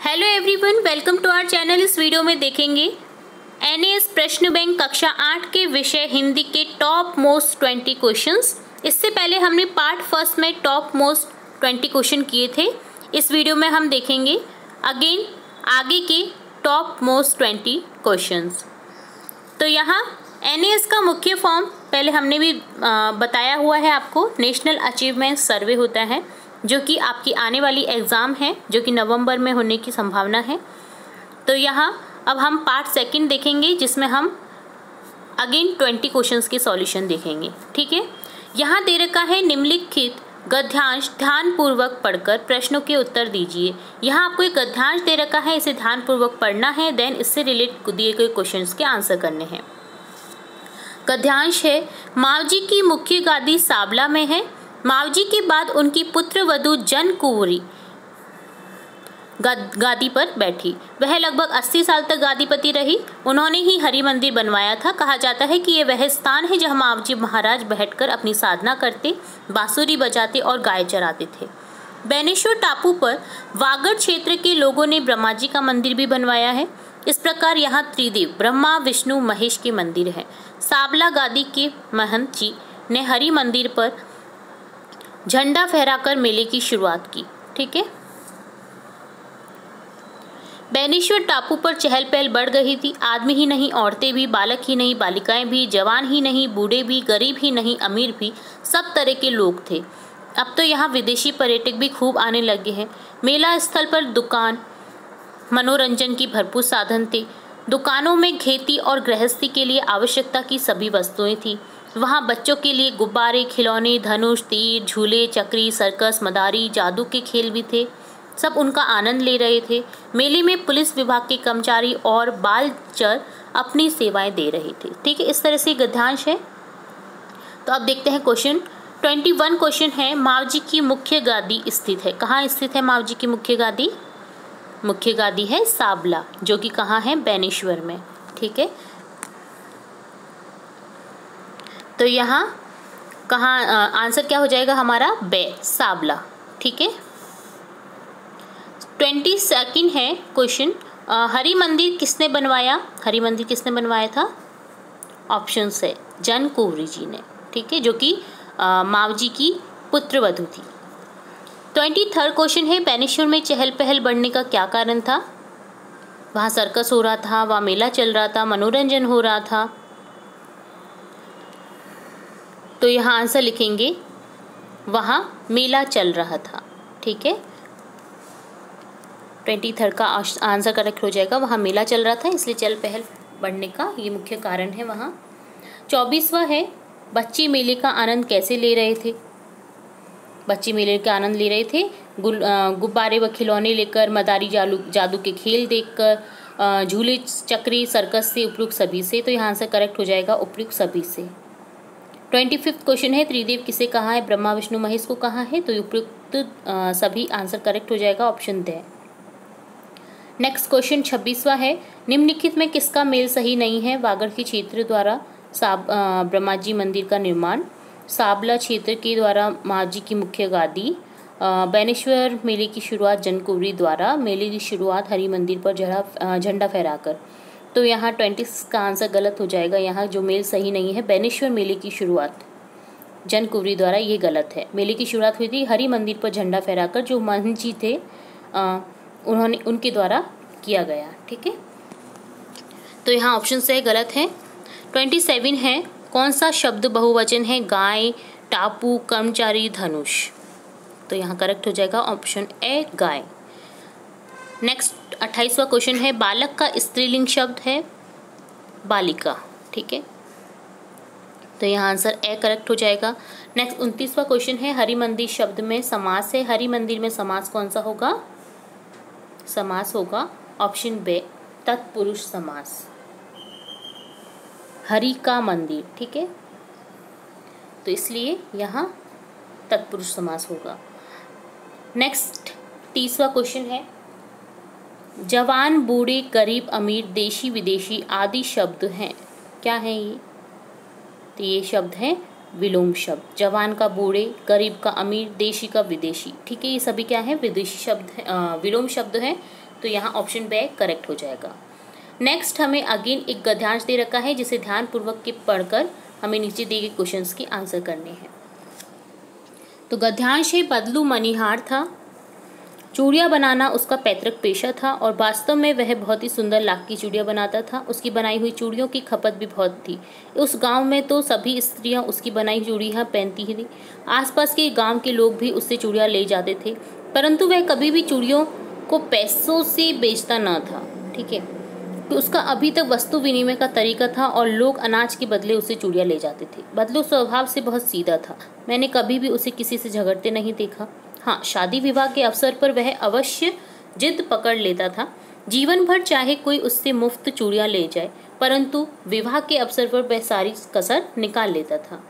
Hello everyone, welcome to our channel. इस video में देखेंगे एनएएस प्रश्न बैंक कक्षा 8 के विषय हिंदी के टॉप मोस्ट 20 क्वेश्चंस। इससे पहले हमने पार्ट फर्स्ट में टॉप मोस्ट 20 क्वेश्चन किए थे। इस वीडियो में हम देखेंगे अगेन आगे के टॉप मोस्ट 20 क्वेश्चंस। तो यहाँ एनएएस का मुख्य फॉर्म पहले हमने भी बताया हुआ है आपको। नेशनल अचीवमेंट सर्वे होता है जो कि आपकी आने वाली एग्ज़ाम है जो कि नवंबर में होने की संभावना है। तो यहाँ अब हम पार्ट सेकंड देखेंगे जिसमें हम अगेन 20 क्वेश्चंस के सॉल्यूशन देखेंगे। ठीक है, यहाँ दे रखा है निम्नलिखित गद्यांश ध्यानपूर्वक पढ़कर प्रश्नों के उत्तर दीजिए। यहाँ आपको एक गद्यांश दे रखा है, इसे ध्यानपूर्वक पढ़ना है, देन इससे रिलेट दिए गए क्वेश्चंस के आंसर करने हैं। गद्यांश है, मावजी की मुख्य गादी साबला में है। मावजी के बाद उनकी पुत्र वधू जनकुंवरी गादी पर बैठी। वह लगभग 80 साल तक गादीपति रही। उन्होंने ही हरि मंदिर बनवाया था। कहा जाता है कि यह वह स्थान है जहां मावजी महाराज बैठकर अपनी साधना करते, बांसुरी बजाते और गाय चराते थे। बेनेश्वर टापू पर वागड़ क्षेत्र के लोगों ने ब्रह्मा जी का मंदिर भी बनवाया है। इस प्रकार यहाँ त्रिदेव ब्रह्मा विष्णु महेश के मंदिर है। साबला गादी के महंत जी ने हरि मंदिर पर झंडा फहराकर मेले की शुरुआत की। ठीक है, बेनेश्वर टापू पर चहल पहल बढ़ गई थी। आदमी ही नहीं, औरतें भी, बालक ही नहीं, बालिकाएं भी, जवान ही नहीं, बूढ़े भी, गरीब ही नहीं, अमीर भी, सब तरह के लोग थे। अब तो यहाँ विदेशी पर्यटक भी खूब आने लगे हैं। मेला स्थल पर दुकान मनोरंजन की भरपूर साधन थे। दुकानों में खेती और गृहस्थी के लिए आवश्यकता की सभी वस्तुएं थी। वहाँ बच्चों के लिए गुब्बारे, खिलौने, धनुष, तीर, झूले, चक्री, सर्कस, मदारी, जादू के खेल भी थे। सब उनका आनंद ले रहे थे। मेले में पुलिस विभाग के कर्मचारी और बालचर अपनी सेवाएं दे रहे थे। ठीक है, इस तरह से गद्यांश है। तो अब देखते हैं क्वेश्चन 21 क्वेश्चन है, मावजी की मुख्य गादी स्थित है। कहाँ स्थित है मावजी की मुख्य गादी? मुख्य गादी है साबला, जो कि कहाँ है? बेनेश्वर में। ठीक है, तो यहाँ कहाँ आंसर क्या हो जाएगा हमारा? साबला। ठीक है, 22 है क्वेश्चन, हरि मंदिर किसने बनवाया? हरि मंदिर किसने बनवाया था? ऑप्शन है जनकुंवरी जी ने। ठीक है, जो कि मावजी की पुत्र वधू थी। 23 क्वेश्चन है, बेनेश्वर में चहल पहल बढ़ने का क्या कारण था? वहाँ सर्कस हो रहा था, वहाँ मेला चल रहा था, मनोरंजन हो रहा था। तो यहाँ आंसर लिखेंगे वहाँ मेला चल रहा था। ठीक है, 23 का आंसर करेक्ट हो जाएगा। वहाँ मेला चल रहा था, इसलिए चल पहल बढ़ने का ये मुख्य कारण है वहाँ। 24वां है, बच्चे मेले का आनंद कैसे ले रहे थे? बच्चे मेले का आनंद ले रहे थे गुब्बारे व खिलौने लेकर, मदारी जादू के खेल देखकर, झूले चक्री सर्कस से, उपयुक्त सभी से। तो यहाँ आंसर करेक्ट हो जाएगा उपयुक्त सभी से। 25 क्वेश्चन है, त्रिदेव किसे कहा है? ब्रह्मा विष्णु महेश को कहा है? तो उपयुक्त सभी आंसर करेक्ट हो जाएगा, ऑप्शन द। नेक्स्ट क्वेश्चन 26वां है, निम्नलिखित में किसका मेल सही नहीं है? वागड़ के क्षेत्र द्वारा ब्रह्मा जी मंदिर का निर्माण, साबला क्षेत्र के द्वारा मावजी की मुख्य गादी, बेनेश्वर मेले की शुरुआत जनकुंवरी द्वारा, मेले की शुरुआत हरि मंदिर पर झंडा फहराकर। तो यहाँ 20 का आंसर गलत हो जाएगा। यहाँ जो मेल सही नहीं है, बेनेश्वर मेले की शुरुआत जनकुंवरी द्वारा, ये गलत है। मेले की शुरुआत हुई थी हरि मंदिर पर झंडा फहराकर, जो महंत जी थे उनके द्वारा किया गया। ठीक है, तो यहाँ ऑप्शन से गलत है। 27 है, कौन सा शब्द बहुवचन है? गाय, टापू, कर्मचारी, धनुष। तो यहाँ करेक्ट हो जाएगा ऑप्शन ए, गाय। नेक्स्ट 28वां क्वेश्चन है, बालक का स्त्रीलिंग शब्द है बालिका। ठीक है, तो यहाँ आंसर ए करेक्ट हो जाएगा। नेक्स्ट 29वां क्वेश्चन है, हरि मंदिर शब्द में समास है। हरि मंदिर में समास कौन सा होगा? समास होगा ऑप्शन बे, तत्पुरुष समास, हरि का मंदिर। ठीक है, तो इसलिए यहाँ तत्पुरुष समास होगा। नेक्स्ट 30वां क्वेश्चन है, जवान, बूढ़े, गरीब, अमीर, देशी, विदेशी आदि शब्द हैं। क्या है ये? तो ये शब्द हैं विलोम शब्द। जवान का बूढ़े, गरीब का अमीर, देशी का विदेशी। ठीक है, ये सभी क्या है? विदेशी शब्द है, विलोम शब्द हैं तो यहाँ ऑप्शन बी करेक्ट हो जाएगा। नेक्स्ट हमें अगेन एक गद्यांश दे रखा है जिसे ध्यानपूर्वक के पढ़कर हमें नीचे दिए गए क्वेश्चंस की आंसर करने हैं। तो गद्यांश है, बदलू मणिहार था, चूड़ियाँ बनाना उसका पैतृक पेशा था और वास्तव में वह बहुत ही सुंदर लाख की चूड़ियाँ बनाता था। उसकी बनाई हुई चूड़ियों की खपत भी बहुत थी। उस गांव में तो सभी स्त्रियां उसकी बनाई चूड़ियाँ पहनती ही थी। आसपास के गांव के लोग भी उससे चूड़ियाँ ले जाते थे, परंतु वह कभी भी चूड़ियों को पैसों से बेचता न था। ठीक है, तो उसका अभी तक वस्तु विनिमय का तरीका था और लोग अनाज के बदले उससे चूड़ियाँ ले जाते थे। बदलू स्वभाव से बहुत सीधा था। मैंने कभी भी उसे किसी से झगड़ते नहीं देखा। हाँ, शादी विवाह के अवसर पर वह अवश्य जिद पकड़ लेता था। जीवन भर चाहे कोई उससे मुफ्त चूड़ियाँ ले जाए, परंतु विवाह के अवसर पर वह सारी कसर निकाल लेता था।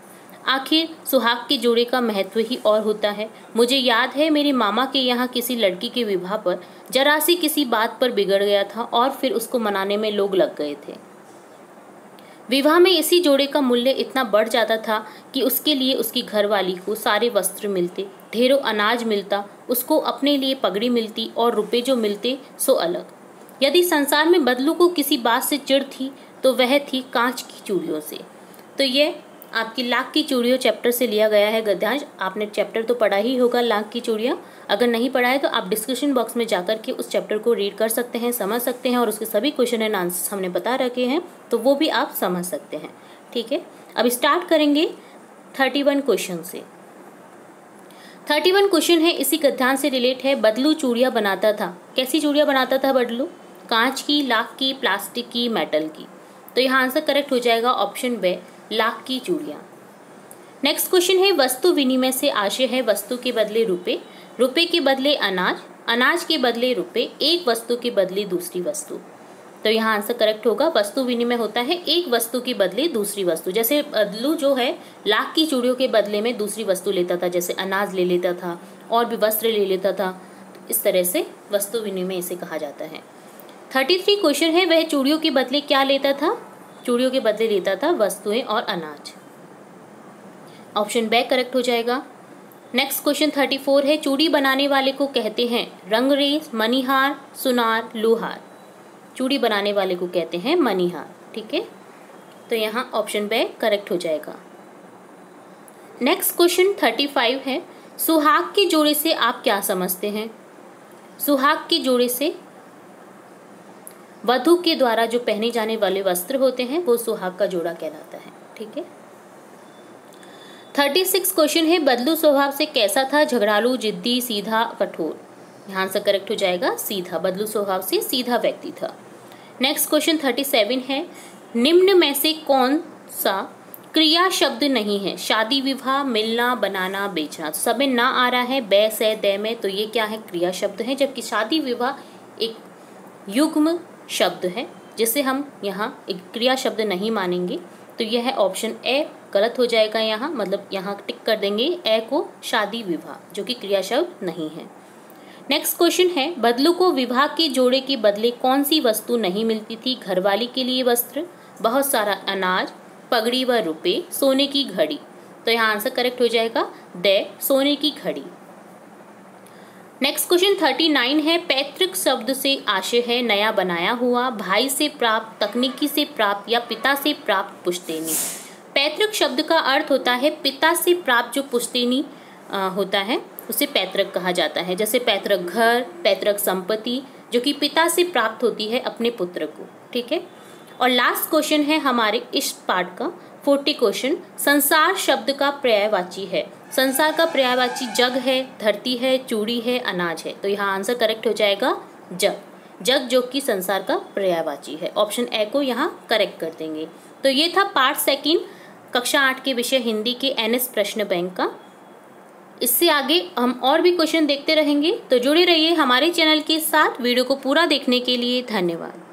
आखिर सुहाग के जोड़े का महत्व ही और होता है। मुझे याद है मेरे मामा के यहाँ किसी लड़की के विवाह पर जरा सी किसी बात पर बिगड़ गया था और फिर उसको मनाने में लोग लग गए थे। विवाह में इसी जोड़े का मूल्य इतना बढ़ जाता था कि उसके लिए उसकी घरवाली को सारे वस्त्र मिलते, ढेरों अनाज मिलता, उसको अपने लिए पगड़ी मिलती और रुपए जो मिलते सो अलग। यदि संसार में बदलू को किसी बात से चिढ़ थी तो वह थी कांच की चूड़ियों से। तो ये आपकी लाख की चूड़ियों चैप्टर से लिया गया है गद्यांश। आपने चैप्टर तो पढ़ा ही होगा लाख की चूड़ियाँ। अगर नहीं पढ़ा है तो आप डिस्क्रिप्शन बॉक्स में जाकर के उस चैप्टर को रीड कर सकते हैं, समझ सकते हैं और उसके सभी क्वेश्चन एंड आंसर्स हमने बता रखे हैं, तो वो भी आप समझ सकते हैं। ठीक है, अब स्टार्ट करेंगे 31 क्वेश्चन से। 31 क्वेश्चन है इसी गद्यांश से रिलेट है। बदलू चूड़ियाँ बनाता था। कैसी चूड़ियाँ बनाता था बदलू? कांच की, लाख की, प्लास्टिक की, मेटल की। तो यहाँ आंसर करेक्ट हो जाएगा ऑप्शन बी, लाख की चूड़ियाँ। नेक्स्ट क्वेश्चन है वस्तु विनिमय से आशय है वस्तु के बदले रुपए, रुपए के बदले अनाज, अनाज के बदले रुपए, एक वस्तु के बदले दूसरी वस्तु। तो यहाँ आंसर करेक्ट होगा वस्तु विनिमय होता है एक वस्तु के बदले दूसरी वस्तु। जैसे बदलू जो है लाख की चूड़ियों के बदले में दूसरी वस्तु लेता था, जैसे अनाज ले लेता था और भी वस्त्र ले लेता था। इस तरह से वस्तु विनिमय इसे कहा जाता है। 33 क्वेश्चन है वह चूड़ियों के बदले क्या लेता था? चूड़ियों के बदले लेता था वस्तुएं और अनाज। ऑप्शन बी करेक्ट हो जाएगा। नेक्स्ट क्वेश्चन 34 है चूड़ी बनाने वाले को कहते हैं रंगरेज, मणिहार, सुनार, लोहार। चूड़ी बनाने वाले को कहते हैं मणिहार। ठीक है, तो यहाँ ऑप्शन बी करेक्ट हो जाएगा। नेक्स्ट क्वेश्चन 35 है सुहाग के जोड़े से आप क्या समझते हैं? सुहाग के जोड़े से वधू के द्वारा जो पहने जाने वाले वस्त्र होते हैं वो सुहाग का जोड़ा कहलाता है। ठीक है, 36 क्वेश्चन है बदलू स्वभाव से कैसा था? झगड़ालू, जिद्दी, सीधा, कठोर। यहाँ आंसर करेक्ट हो जाएगा सीधा। बदलू स्वभाव से सीधा व्यक्ति था। नेक्स्ट क्वेश्चन 37 है निम्न में से कौन सा क्रिया शब्द नहीं है? शादी विवाह, मिलना, बनाना, बेचना। तो सब में ना आ रहा है, बै से दे में, तो ये क्या है? क्रिया शब्द है। जबकि शादी विवाह एक युग्म शब्द है जिसे हम यहाँ एक क्रिया शब्द नहीं मानेंगे। तो यह है ऑप्शन ए गलत हो जाएगा यहाँ, मतलब यहाँ टिक कर देंगे ए को, शादी विवाह जो कि क्रिया शब्द नहीं है। नेक्स्ट क्वेश्चन है बदलू को विवाह के जोड़े के बदले कौन सी वस्तु नहीं मिलती थी? घरवाली के लिए वस्त्र, बहुत सारा अनाज, पगड़ी व रुपए, सोने की घड़ी। तो यहाँ आंसर करेक्ट हो जाएगा द सोने की घड़ी। नेक्स्ट क्वेश्चन 39 है पैतृक शब्द से आशय है नया बनाया हुआ, भाई से प्राप्त, तकनीकी से प्राप्त या पिता से प्राप्त पुश्तैनी। पैतृक शब्द का अर्थ होता है पिता से प्राप्त जो पुश्तैनी होता है उसे पैतृक कहा जाता है। जैसे पैतृक घर, पैतृक संपत्ति जो कि पिता से प्राप्त होती है अपने पुत्र को। ठीक है, और लास्ट क्वेश्चन है हमारे इस पार्ट का 40 क्वेश्चन संसार शब्द का पर्यायवाची है। संसार का पर्यायवाची जग है, धरती है, चूड़ी है, अनाज है। तो यहाँ आंसर करेक्ट हो जाएगा जग। जग जो कि संसार का पर्यायवाची है। ऑप्शन ए को यहाँ करेक्ट कर देंगे। तो ये था पार्ट 2 कक्षा 8 के विषय हिंदी के NS प्रश्न बैंक का। इससे आगे हम और भी क्वेश्चन देखते रहेंगे, तो जुड़े रहिए हमारे चैनल के साथ। वीडियो को पूरा देखने के लिए धन्यवाद।